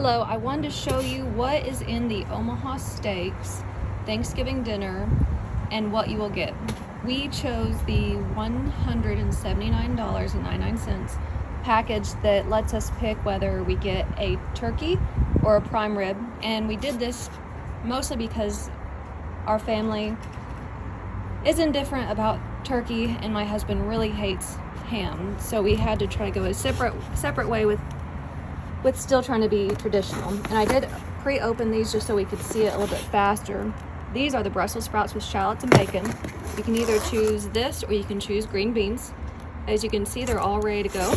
Hello, I wanted to show you what is in the Omaha Steaks Thanksgiving Dinner and what you will get. We chose the $179.99 package that lets us pick whether we get a turkey or a prime rib, and we did this mostly because our family is indifferent about turkey and my husband really hates ham, so we had to try to go a separate way with still trying to be traditional. And I did pre-open these just so we could see it a little bit faster. These are the Brussels sprouts with shallots and bacon. You can either choose this or you can choose green beans. As you can see, they're all ready to go.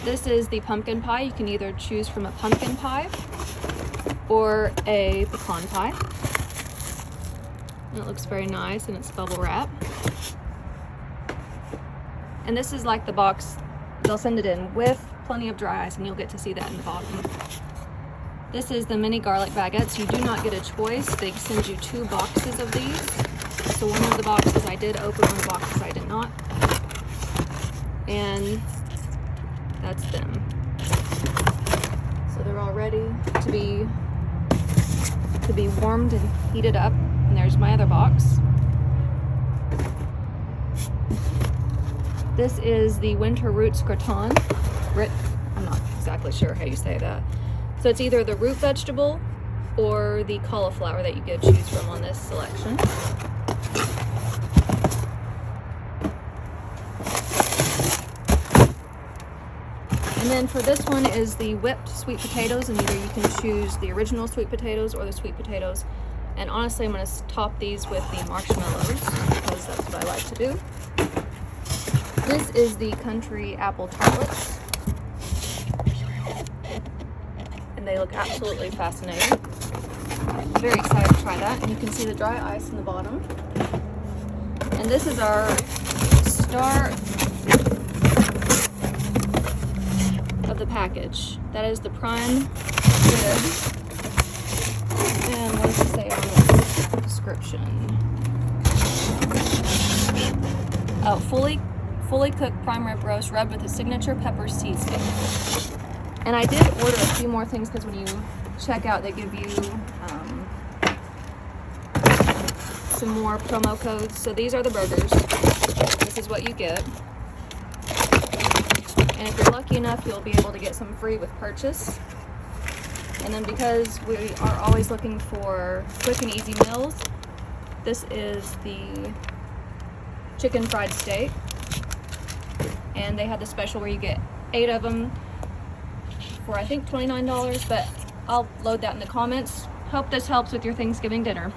This is the pumpkin pie. You can either choose from a pumpkin pie or a pecan pie. And it looks very nice, and it's bubble wrap. And this is like the box, they'll send it in with plenty of dry ice, and you'll get to see that in the bottom. This is the mini garlic baguettes. You do not get a choice. They send you 2 boxes of these. So one of the boxes I did open, one of the boxes I did not. And that's them. So they're all ready to be warmed and heated up. And there's my other box. This is the winter roots gratin. I'm not exactly sure how you say that. So it's either the root vegetable or the cauliflower that you get to choose from on this selection. And then for this one is the whipped sweet potatoes, and either you can choose the original sweet potatoes or the sweet potatoes. And honestly, I'm going to top these with the marshmallows because that's what I like to do. This is the country apple tartlets, and they look absolutely fascinating. I'm very excited to try that, and you can see the dry ice in the bottom. And this is our star of the package. That is the prime rib. And what does it say on this description? Oh, fully cooked prime rib roast rubbed with a signature pepper seasoning. And I did order a few more things because when you check out, they give you some more promo codes. So these are the burgers. This is what you get. And if you're lucky enough, you'll be able to get some free with purchase. And then because we are always looking for quick and easy meals, this is the chicken fried steak. And they had the special where you get 8 of them for I think $29, but I'll load that in the comments. Hope this helps with your Thanksgiving dinner.